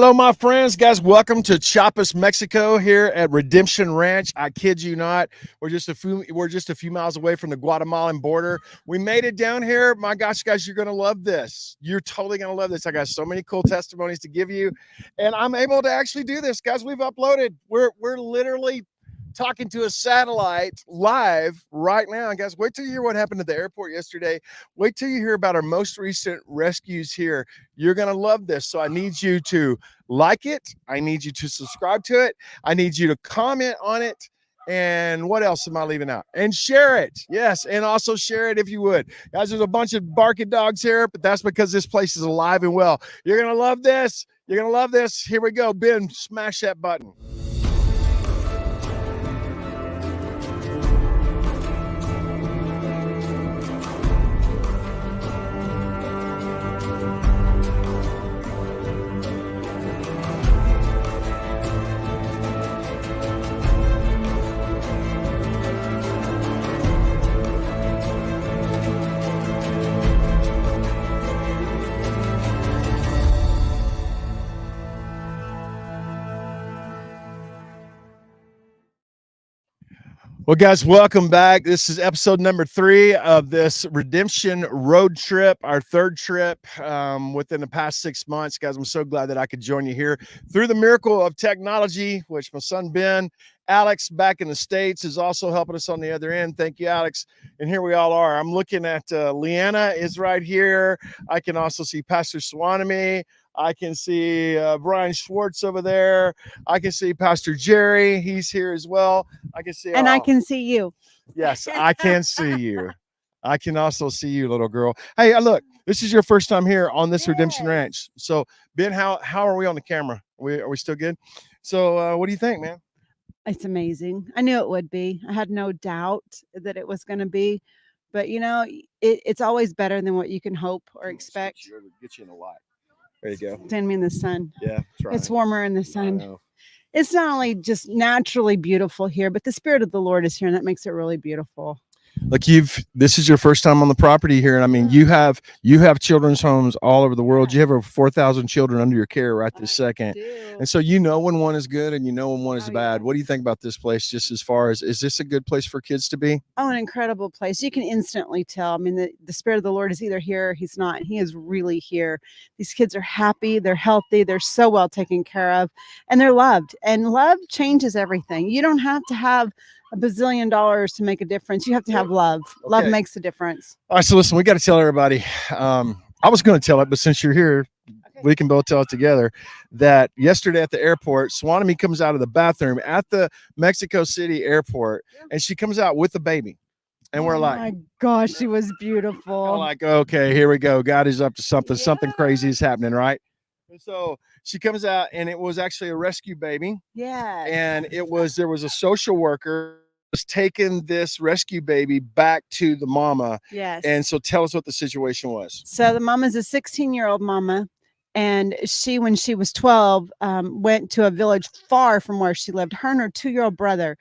Hello, my friends, guys. Welcome to Chiapas, Mexico, here at Redemption Ranch. I kid you not, we're just a few miles away from the Guatemalan border. We made it down here. My gosh, guys, you're gonna love this. You're totally gonna love this. I got so many cool testimonies to give you, and I'm able to actually do this, guys. We've uploaded. We're literally talking to a satellite live right now. And guys, wait till you hear what happened at the airport yesterday. Wait till you hear about our most recent rescues here. You're going to love this. So I need you to like it. I need you to subscribe to it. I need you to comment on it. And what else am I leaving out? And share it. Yes. And also share it if you would. Guys, there's a bunch of barking dogs here, but that's because this place is alive and well. You're going to love this. You're going to love this. Here we go. Ben, smash that button. Well, guys, welcome back. This is episode number 3 of this Redemption road trip, our third trip within the past 6 months. Guys, I'm so glad that I could join you here through the miracle of technology, which my son Ben, Alex back in the States, is also helping us on the other end. Thank you, Alex. And here we all are. I'm looking at Leanna is right here. I can also see Pastor Swanamy. I can see Brian Schwartz over there. I can see Pastor Jerry. He's here as well. I can see, and I can see you. Yes, I can see you. I can also see you, little girl. Hey, look, this is your first time here on this Redemption Ranch. So, Ben, how are we on the camera? Are we still good? So, what do you think, man? It's amazing. I knew it would be. I had no doubt that it was going to be. But, you know, it's always better than what you can hope or expect. Get you in the light. There you go. Stand me in the sun. Yeah, that's right. It's warmer in the sun. It's not only just naturally beautiful here, but the Spirit of the Lord is here, and that makes it really beautiful. Look, this is your first time on the property here, and I mean, you have children's homes all over the world. You have over 4,000 children under your care right this second, and so you know when one is good and you know when one is bad. What do you think about this place? Just as far as, is this a good place for kids to be? Oh, an incredible place. You can instantly tell. I mean, the Spirit of the Lord is either here or he's not. He is really here. These kids are happy. They're healthy. They're so well taken care of, and they're loved. And love changes everything. You don't have to have $1 bazillion to make a difference. You have to have love. Okay. Love makes a difference. All right, so listen, we got to tell everybody. I was going to tell it, but since you're here, we can both tell it together. That yesterday at the airport, Swanamy comes out of the bathroom at the Mexico City airport, and she comes out with the baby, and we're like, "My gosh, she was beautiful." I'm like, okay, here we go. God is up to something. Something crazy is happening, right? And so she comes out, and it was actually a rescue baby. Yeah. And there was a social worker was taking this rescue baby back to the mama. Yes. And so tell us what the situation was. So the mama's a 16-year-old mama, and she, when she was 12, went to a village far from where she lived. Her and her 2-year-old brother,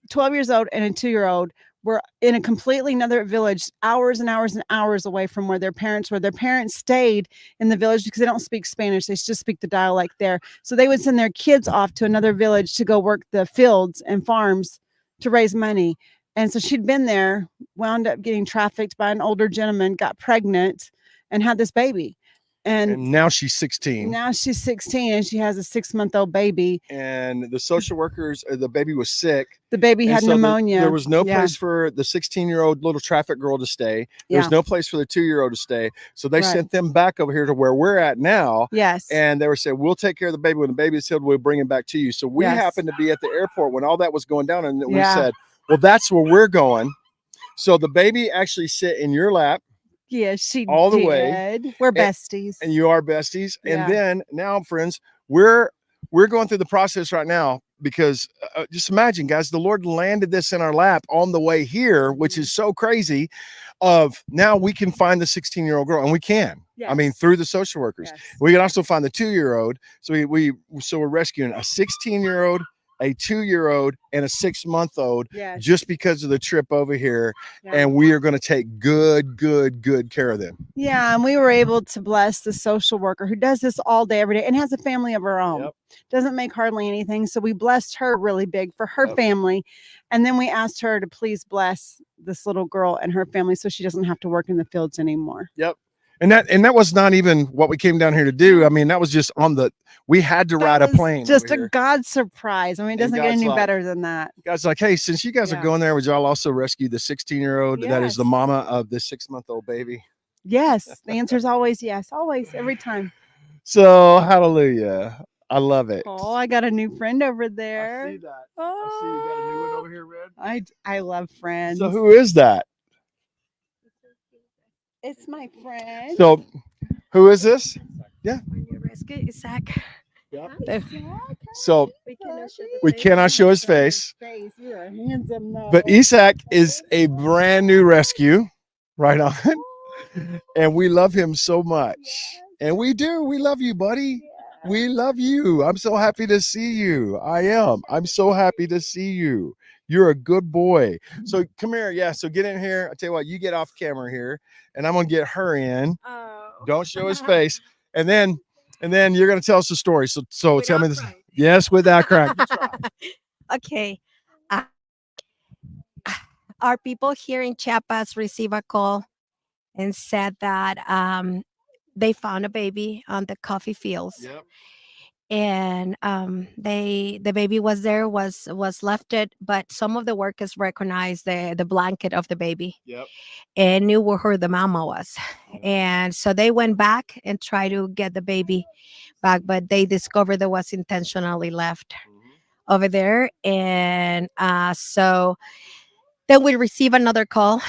12 years old and a 2-year-old, were in a completely another village, hours and hours and hours away from where their parents were. Their parents stayed in the village because they don't speak Spanish. They just speak the dialect there. So they would send their kids off to another village to go work the fields and farms to raise money. And so she'd been there, wound up getting trafficked by an older gentleman, got pregnant, and had this baby. And now she's 16. Now she's 16, and she has a 6-month-old baby. And the social workers, the baby was sick. The baby had pneumonia. There was no place for the 16-year-old little traffic girl to stay. There's no place for the 2-year-old to stay. So they sent them back over here to where we're at now. Yes. And they were saying, we'll take care of the baby. When the baby is healed, we'll bring him back to you. So we happened to be at the airport when all that was going down. And we said, well, that's where we're going. So the baby actually sit in your lap. Yes, she all the way. We're besties. And you are besties. And then now, friends, we're going through the process right now because just imagine, guys, the Lord landed this in our lap on the way here, which is so crazy. Of now we can find the 16-year-old girl, and we can. Yes. I mean, through the social workers. Yes. We can also find the 2-year-old. So we're rescuing a 16-year-old, a 2-year-old, and a 6-month-old Yes. just because of the trip over here. Yeah. And we are going to take good care of them. Yeah, and we were able to bless the social worker who does this all day, every day, and has a family of her own. Yep. Doesn't make hardly anything. So we blessed her really big for her Yep. family. And then we asked her to please bless this little girl and her family so she doesn't have to work in the fields anymore. Yep. And that was not even what we came down here to do. I mean, that was just we had to ride a plane. Just over a here. God surprise. I mean, it And doesn't get God's any like- better than that. God's like, hey, since you guys are Yeah. going there, would y'all also rescue the 16-year-old that is the Yes. mama of the 6-month-old baby? Yes. The answer is always yes. Always, every time. So hallelujah. I love it. Oh, I got a new friend over there. I see that. I see you got a new one over here, Red. I love friends. So who is that? It's my friend. So who is this? When you rescue Isaac, So we cannot show the we face. cannot show his face, You are handsome though. but Isaac is a brand new rescue, right on. And we love him so much. And we do. We love you, buddy. We love you. I'm so happy to see you. I am. I'm so happy to see you. You're a good boy. So come here. Yeah. So get in here. I tell you what, you get off camera here, and I'm gonna get her in. Oh. Don't show his face. And then you're gonna tell us the story. So tell me Without this. crying. Yes, without crying. Okay. Our people here in Chiapas received a call and said that they found a baby on the coffee fields. Yep. And the baby was there, was left it, but some of the workers recognized the blanket of the baby Yep. and knew where the mama was. And so they went back and tried to get the baby back, but they discovered that was intentionally left over there. And so then we receive another call,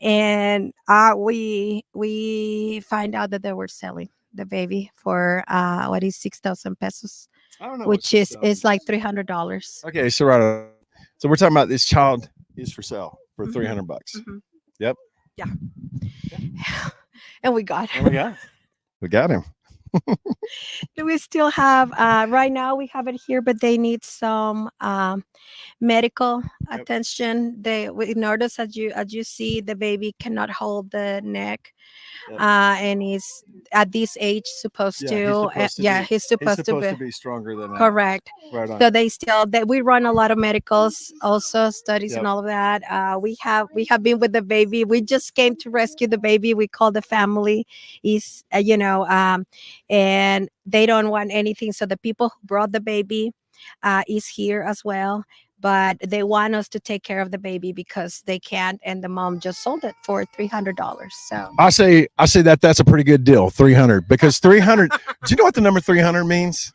and we find out that they were selling the baby for what is 6,000 pesos, I don't know. which is like $300. Okay, so right on. So we're talking about this child is for sale for Mhm. $300. Mhm. Yep. Yeah. And we got And we got him. we still have right now we have it here, but they need some medical Yep. attention. We notice as you see the baby cannot hold the neck. Yep. And he's at this age supposed Yeah, to he's supposed to be- he's supposed, to be stronger than that. correct. Right on. So they still that we run a lot of medicals, also studies Yep. and all of that. We have been with the baby. We just came to rescue the baby. We call the family. Is and they don't want anything. So the people who brought the baby is here as well. But they want us to take care of the baby because they can't, and the mom just sold it for $300. So I say that's a pretty good deal, 300, because 300. Do you know what the number 300 means?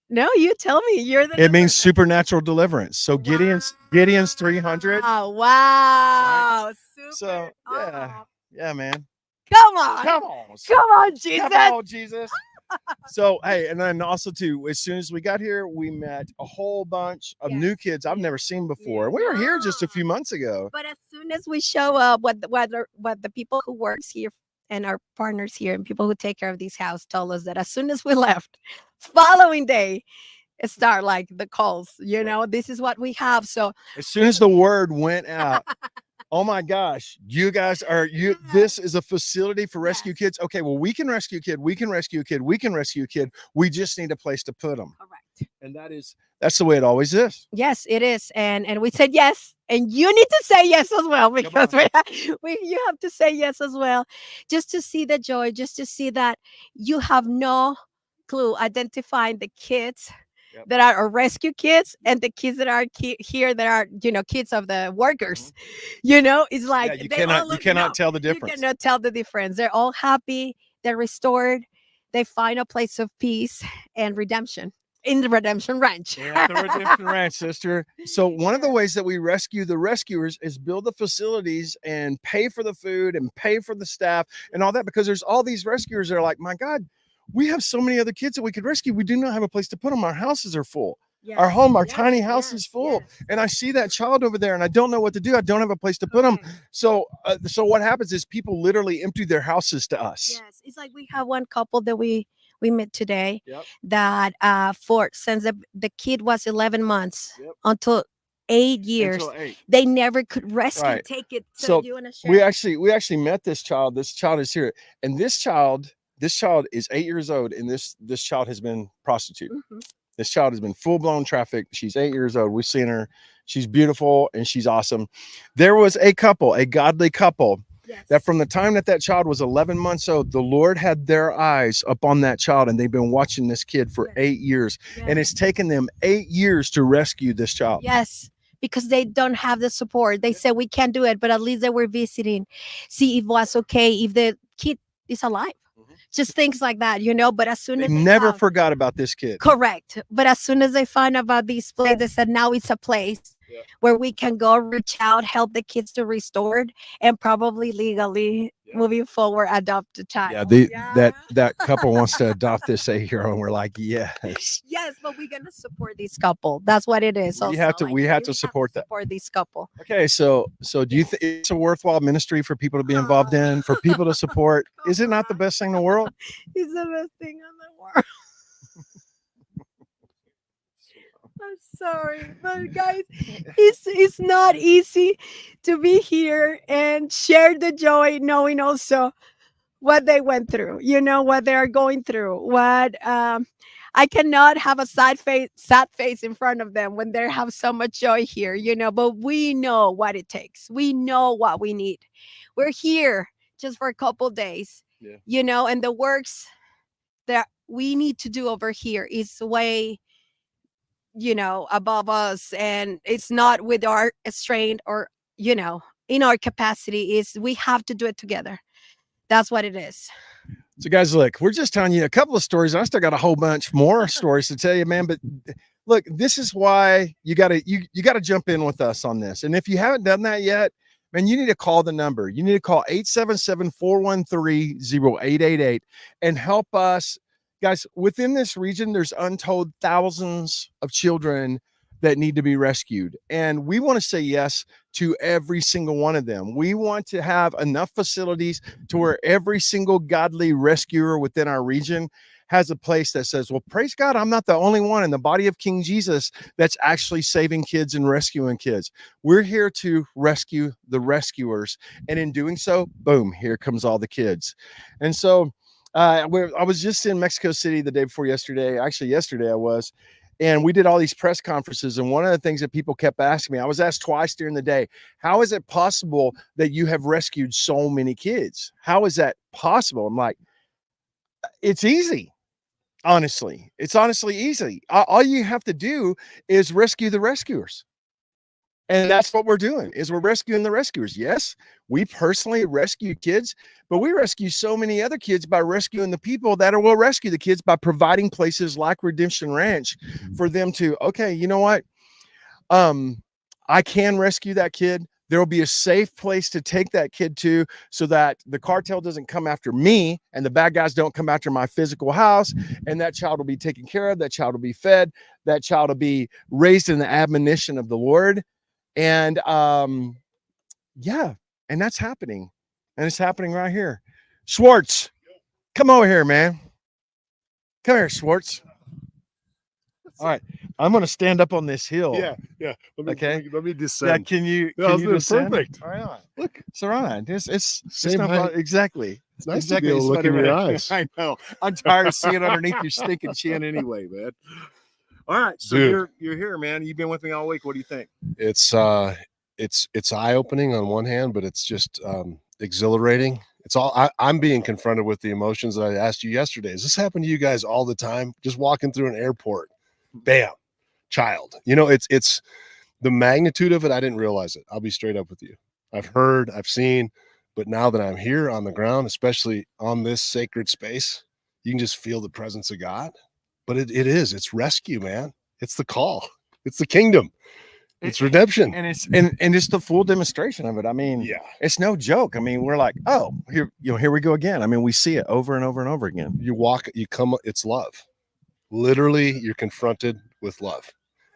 no, you tell me. You're the It means supernatural deliverance. So Gideon's 300. Oh wow! Super. So yeah, Oh, yeah, man. come on, Come on, come on, Jesus. Come on, Jesus. So hey, and then also too, as soon as we got here, we met a whole bunch of Yes, new kids I've yes, never seen before. yes. We were here just a few months ago. But as soon as we show up, what the people who works here and our partners here and people who take care of these house told us that as soon as we left, following day, it start like the calls. You know, this is what we have. So As soon as the word went out, oh my gosh, you guys are this is a facility for rescue Yes. kids. Okay, well, we can rescue a kid, we can rescue a kid, we can rescue a kid. We just need a place to put them. correct. And that's the way it always is. Yes, it is, and we said yes, and you need to say yes as well because you have to say yes as well, just to see the joy, just to see that you have no clue identifying the kids Yep. that are our rescue kids and the kids that are here that are kids of the workers. It's like Yeah, you they all cannot look- tell the no, difference. You cannot tell the difference. They're all happy. They're restored. They find a place of peace and redemption in the Redemption Ranch. Yeah, the Redemption Ranch, sister. So one of the ways that we rescue the rescuers is build the facilities and pay for the food and pay for the staff and all that, because there's all these rescuers that are like, my God, we have so many other kids that we could rescue. We do not have a place to put them. Our houses are full. Our home, our tiny house is full. And I see that child over there and I don't know what to do. I don't have a place to put them. So what happens is people literally empty their houses to us. Yes, it's like we have one couple that we we met today, Yep. that for since the kid was 11 months Yep. until 8 years, Until 8. they never could rescue. Right. Take it. So You want to share? we actually met this child. This child is here, and this child is 8 years old, and this child has been prostituted. Mhm. This child has been full-blown trafficked. She's 8 years old. We've seen her. She's beautiful and she's awesome. There was a couple, a godly couple, Yes. that from the time that child was 11 months old, the Lord had their eyes up on that child, and they've been watching this kid for Yes. 8 years. Yes. And it's taken them 8 years to rescue this child. Yes, because they don't have the support. They said we can't do it, but at least they were visiting, see if it was okay, if the kid is alive. Just things like that, you know. But as soon They as never forgot about this kid. correct, but as soon as they find about this place, they said now it's a place where we can go, reach out, help the kids to restore it, and probably legally moving forward adopt a child. That couple wants to adopt this 8-year-old, and we're like, yes. Yes, but we're gonna support this couple. That's what it is. We have to support that. Support this couple. Okay, so do you think it's a worthwhile ministry for people to be involved in, for people to support? Is it not the best thing in the world? It's the best thing in the world. I'm sorry, but guys, it's not easy to be here and share the joy, knowing also what they went through, you know, what they are going through. What I cannot have a sad face in front of them when they have so much joy here, you know. But we know what it takes. We know what we need. We're here just for a couple days, you know, and the works that we need to do over here is way, you know, above us, and it's not with our strength or, you know, in our capacity. Is we have to do it together. That's what it is. So guys, look, we're just telling you a couple of stories. I still got a whole bunch more stories to tell you, man. But look, this is why you gotta jump in with us on this. And if you haven't done that yet, man, you need to call the number. You need to call 877-413-0888 and help us. Guys, within this region, there's untold thousands of children that need to be rescued. And we want to say yes to every single one of them. We want to have enough facilities to where every single godly rescuer within our region has a place that says, well, praise God, I'm not the only one in the body of King Jesus that's actually saving kids and rescuing kids. We're here to rescue the rescuers. And in doing so, boom, here comes all the kids. And so I was just in Mexico City the day before yesterday. Actually, yesterday I was. And we did all these press conferences. And one of the things that people kept asking me, I was asked twice during the day, how is it possible that you have rescued so many kids? How is that possible? I'm like, it's easy. Honestly, it's honestly easy. All you have to do is rescue the rescuers. And that's what we're doing, is we're rescuing the rescuers. Yes, we personally rescue kids, but we rescue so many other kids by rescuing the people that will rescue the kids by providing places like Redemption Ranch for them to, okay, you know what? I can rescue that kid. There will be a safe place to take that kid to so that the cartel doesn't come after me and the bad guys don't come after my physical house, and that child will be taken care of. That child will be fed. That child will be raised in the admonition of the Lord. And yeah, and that's happening. And it's happening right here. Schwartz, come over here, man. Come here, Schwartz. All right, I'm going to stand up on this hill. Yeah. Let me descend. Yeah, can you descend? Perfect. All right. Look, It's all right. It's Same not height. exactly. it's nice Exactly. to be able to look in your Right. eyes. I know. I'm tired of seeing underneath your stinking chin anyway, man. All right. So Dude. you're here, man. You've been with me all week. What do you think? It's eye-opening on one hand, but it's just exhilarating. It's all I'm being confronted with the emotions that I asked you yesterday. Does this happen to you guys all the time? Just walking through an airport, bam, child. You know, it's the magnitude of it. I didn't realize it. I'll be straight up with you. I've heard, I've seen, but now that I'm here on the ground, especially on this sacred space, you can just feel the presence of God. But it's rescue, man. It's the call. It's the kingdom. It's redemption. And it's the full demonstration of it. I mean, Yeah. it's no joke. I mean, we're like, oh, here we go again. I mean, we see it over and over and over again. It's love. Literally, you're confronted with love.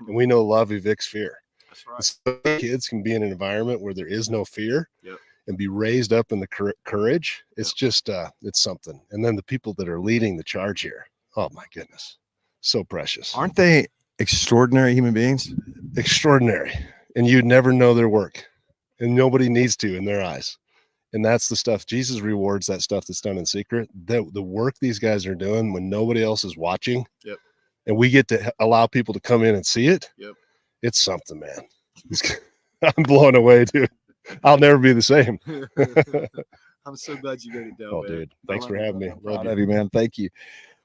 And we know love evicts fear. That's right. So kids can be in an environment where there is no fear. Yep. and be raised up in the courage. It's just, it's something. And then the people that are leading the charge here, oh my goodness, so precious. Aren't they extraordinary human beings? Extraordinary. And you'd never know their work, and nobody needs to in their eyes. And that's the stuff Jesus rewards, that stuff that's done in secret. The work these guys are doing when nobody else is watching. Yep. And we get to allow people to come in and see it. Yep. It's something, man. I'm blown away, dude. I'll never be the same. I'm so glad you made it down. Oh, man. dude. Thanks for having me. I'm Love proud you. of you, man. Thank you.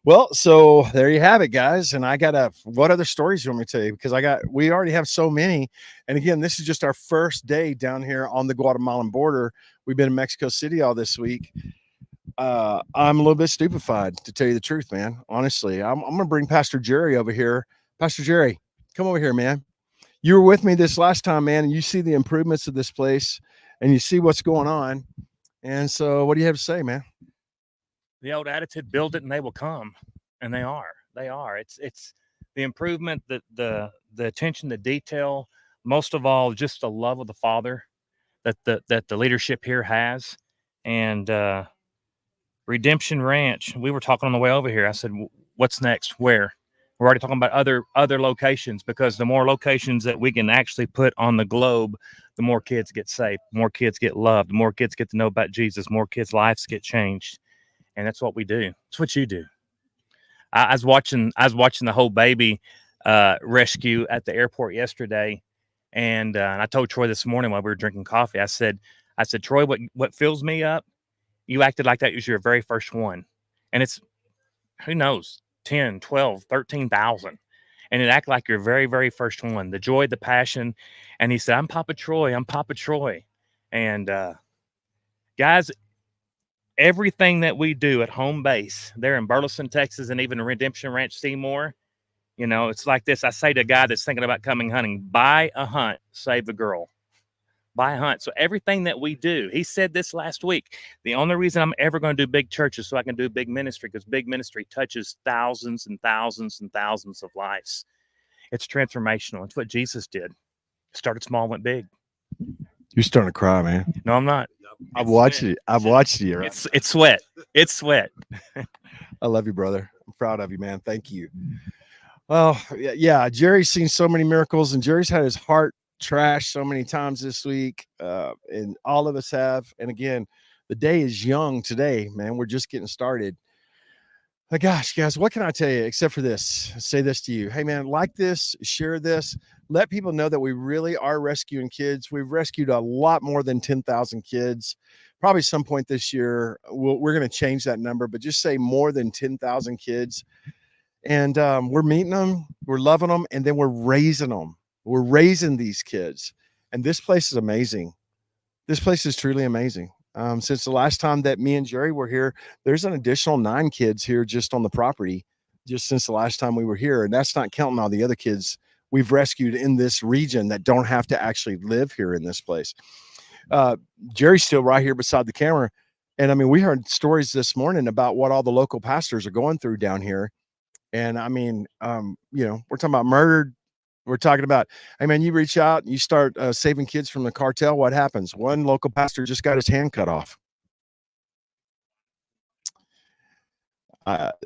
Well, so there you have it, guys. And I got what other stories you want me to tell you? Because we already have so many. And again, this is just our first day down here on the Guatemalan border. We've been in Mexico City all this week. I'm a little bit stupefied, to tell you the truth, man. Honestly, I'm going to bring Pastor Jerry over here. Pastor Jerry, come over here, man. You were with me this last time, man, and you see the improvements of this place and you see what's going on. And so what do you have to say, man? The old attitude, build it and they will come. And they are. It's the improvement, the attention to detail, most of all, just the love of the Father that the leadership here has. And Redemption Ranch, we were talking on the way over here. I said, what's next? Where? We're already talking about other locations, because the more locations that we can actually put on the globe, the more kids get saved, more kids get loved, the more kids get to know about Jesus, more kids' lives get changed. And that's what we do. It's what you do. I was watching the whole baby rescue at the airport yesterday, and I told Troy this morning while we were drinking coffee. I said, Troy, what fills me up? You acted like that was your very first one, and it's, who knows, 10, 12, 13,000, and it acted like your very, very first one. The joy, the passion, and he said, I'm Papa Troy, and guys. Everything that we do at home base there in Burleson, Texas, and even Redemption Ranch, Seymour, it's like this. I say to a guy that's thinking about coming hunting, buy a hunt, save the girl. Buy a hunt. So everything that we do, he said this last week, the only reason I'm ever going to do big churches so I can do big ministry, because big ministry touches thousands and thousands and thousands of lives. It's transformational. It's what Jesus did. Started small, went big. You're starting to cry, man. No, I'm not. I've watched it. I've watched you. Right? It's sweat. It's sweat. I love you, brother. I'm proud of you, man. Thank you. Well, yeah. Jerry's seen so many miracles, and Jerry's had his heart trashed so many times this week, and all of us have. And again, the day is young today, man. We're just getting started. My gosh, guys, what can I tell you except for this? Say this to you. Hey, man, like this, share this. Let people know that we really are rescuing kids. We've rescued a lot more than 10,000 kids. Probably some point this year, we're going to change that number, but just say more than 10,000 kids. And we're meeting them, we're loving them, and then we're raising them. We're raising these kids. And this place is amazing. This place is truly amazing. Since the last time that me and Jerry were here, there's an additional 9 kids here just on the property, just since the last time we were here. And that's not counting all the other kids we've rescued in this region that don't have to actually live here in this place. Jerry's still right here beside the camera. And I mean, we heard stories this morning about what all the local pastors are going through down here. And I mean, we're talking about murdered. We're talking about, hey man, you reach out and you start saving kids from the cartel. What happens? One local pastor just got his hand cut off.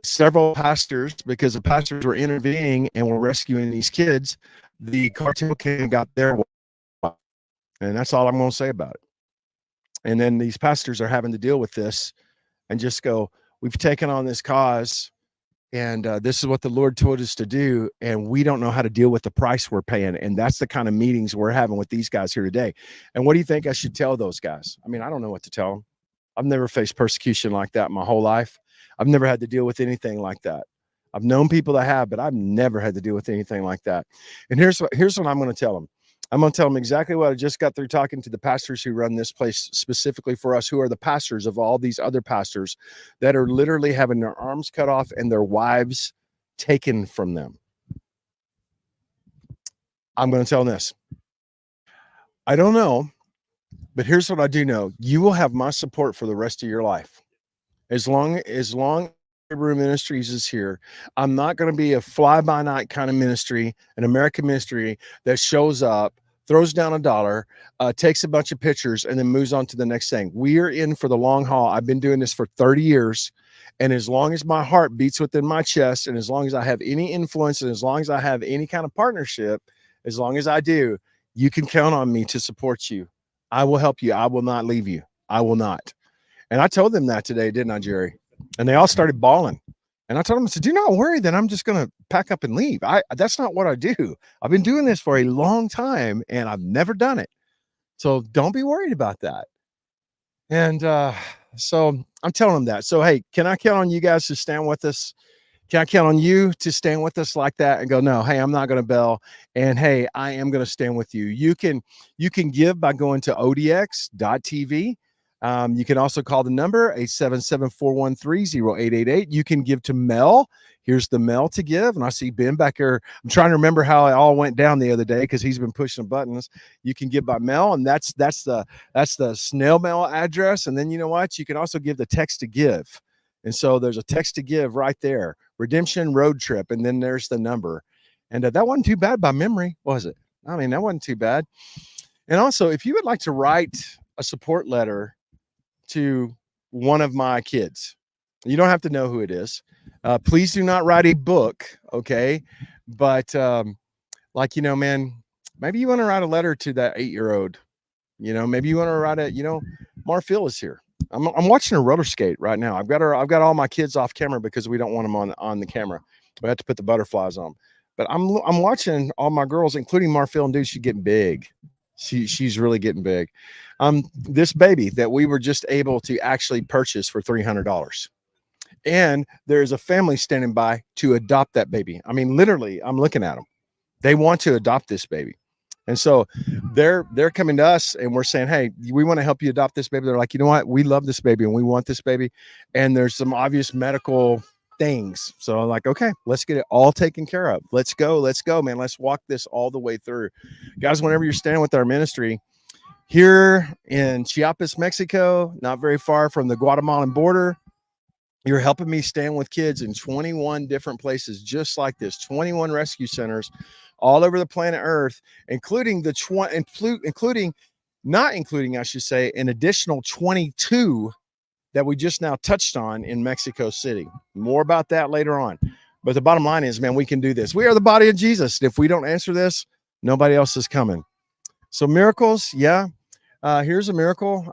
Several pastors, because the pastors were intervening and were rescuing these kids, the cartel came and got their way. And that's all I'm going to say about it. And then these pastors are having to deal with this and just go, we've taken on this cause. And this is what the Lord told us to do, and we don't know how to deal with the price we're paying. And that's the kind of meetings we're having with these guys here today. And what do you think I should tell those guys? I mean, I don't know what to tell them. I've never faced persecution like that my whole life. I've never had to deal with anything like that. I've known people that have, but I've never had to deal with anything like that. And here's what I'm going to tell them. I'm going to tell them exactly what I just got through talking to the pastors who run this place specifically for us, who are the pastors of all these other pastors that are literally having their arms cut off and their wives taken from them. I'm going to tell them this. I don't know, but here's what I do know. You will have my support for the rest of your life. As long Brewer Ministries is here, I'm not going to be a fly-by-night kind of ministry, an American ministry that shows up throws down $1, takes a bunch of pictures, and then moves on to the next thing. We are in for the long haul. I've been doing this for 30 years. And as long as my heart beats within my chest, and as long as I have any influence, and as long as I have any kind of partnership, as long as I do, you can count on me to support you. I will help you. I will not leave you. I will not. And I told them that today, didn't I, Jerry? And they all started bawling. And I told them, I said, do not worry that I'm just going to pack up and leave. That's not what I do. I've been doing this for a long time and I've never done it. So don't be worried about that. And so I'm telling them that. So, hey, can I count on you guys to stand with us? Can I count on you to stand with us like that and go, no, hey, I'm not going to bail. And hey, I am going to stand with you. You can give by going to odx.tv. You can also call the number 877-413-0888. You can give to Mel. Here's the Mel to give. And I see Ben back here. I'm trying to remember how it all went down the other day because he's been pushing buttons. You can give by Mel, and that's the snail mail address. And then you know what? You can also give the text to give. And so there's a text to give right there. Redemption Roadtrip. And then there's the number. And that wasn't too bad by memory, was it? I mean, that wasn't too bad. And also, if you would like to write a support letter to one of my kids, you don't have to know who it is. Please do not write a book, okay? But like, you know, man, maybe you want to write a letter to that 8-year-old. You know, maybe you want to write a, you know, Marphil is here. I'm watching a roller skate right now. I've got all my kids off camera because we don't want them on the camera. We have to put the butterflies on. But I'm watching all my girls, including Marphil, and dude, she's getting big. She's really getting big. This baby that we were just able to actually purchase for $300. And there's a family standing by to adopt that baby. I mean, literally, I'm looking at them. They want to adopt this baby. And so they're coming to us and we're saying, hey, we want to help you adopt this baby. They're like, you know what? We love this baby and we want this baby. And there's some obvious medical things. So I'm like, okay, let's get it all taken care of. Let's go, man. Let's walk this all the way through. Guys, whenever you're standing with our ministry here in Chiapas, Mexico, not very far from the Guatemalan border, you're helping me stand with kids in 21 different places, just like this, 21 rescue centers all over the planet Earth, including not including, I should say, an additional 22 that we just now touched on in Mexico City. More about that later on. But the bottom line is, man, we can do this. We are the body of Jesus. If we don't answer this, nobody else is coming. So miracles, yeah. Here's a miracle.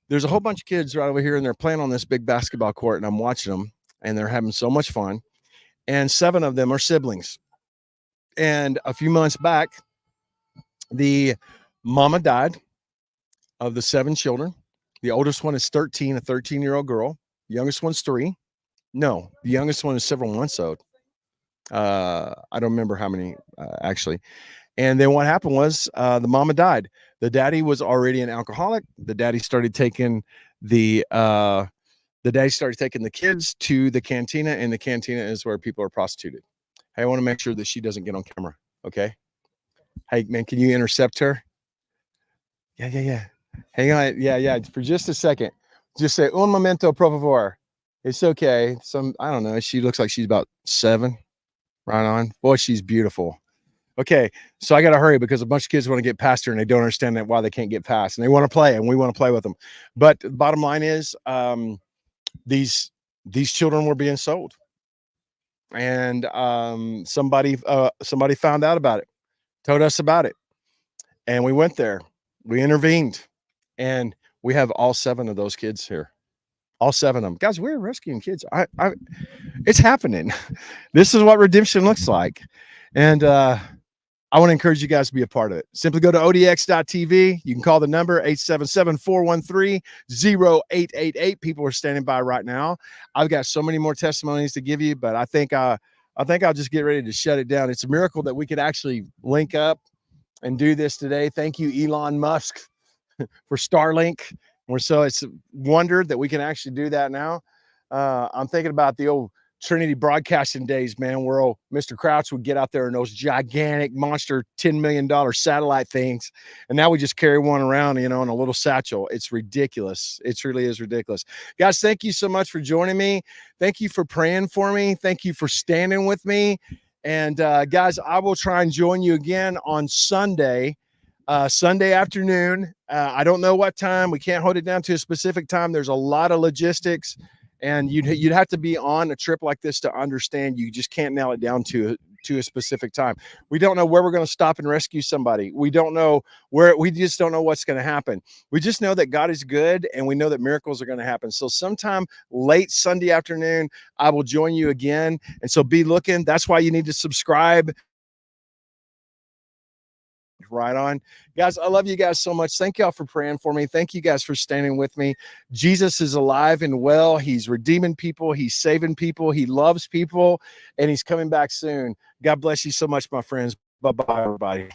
There's a whole bunch of kids right over here, and they're playing on this big basketball court, and I'm watching them, and they're having so much fun. And 7 of them are siblings. And a few months back, the mama died of the 7 children. The oldest one is 13, a 13-year-old girl. The youngest one's 3. No, the youngest one is several months old. I don't remember how many, actually. And then what happened was the mama died. The daddy was already an alcoholic. The daddy started taking the kids to the cantina, and the cantina is where people are prostituted. Hey, I want to make sure that she doesn't get on camera. Okay. Hey, man, can you intercept her? Yeah. Hang on. Yeah. For just a second. Just say, un momento, por favor. It's okay. I don't know. She looks like she's about 7. Right on. Boy, she's beautiful. Okay, so I got to hurry because a bunch of kids want to get past her and they don't understand that why they can't get past, and they want to play, and we want to play with them. But the bottom line is, these children were being sold, and somebody found out about it, told us about it, and we went there, we intervened, and we have all 7 of those kids here. All 7 of them, guys. We're rescuing kids. It's happening. This is what redemption looks like, and I want to encourage you guys to be a part of it. Simply go to odx.tv. You can call the number 877-413-0888. People are standing by right now. I've got so many more testimonies to give you, but I think I'll just get ready to shut it down. It's a miracle that we could actually link up and do this today. Thank you, Elon Musk, for Starlink. It's a wonder that we can actually do that now. I'm thinking about the old Trinity broadcasting days, man, where Mr. Crouch would get out there in those gigantic monster $10 million satellite things. And now we just carry one around, in a little satchel. It's ridiculous. It really is ridiculous. Guys, thank you so much for joining me. Thank you for praying for me. Thank you for standing with me. And guys, I will try and join you again on Sunday. Sunday afternoon. I don't know what time. We can't hold it down to a specific time. There's a lot of logistics, and you'd have to be on a trip like this to understand. You just can't nail it down to a specific time. We don't know where we're going to stop and rescue somebody. We don't know where. We just don't know what's going to happen. We just know that God is good, and we know that miracles are going to happen. So sometime late Sunday afternoon, I will join you again. And so be looking. That's why you need to subscribe. Right on. Guys, I love you guys so much. Thank y'all for praying for me. Thank you guys for standing with me. Jesus is alive and well. He's redeeming people. He's saving people. He loves people, and he's coming back soon. God bless you so much, my friends. Bye-bye, everybody.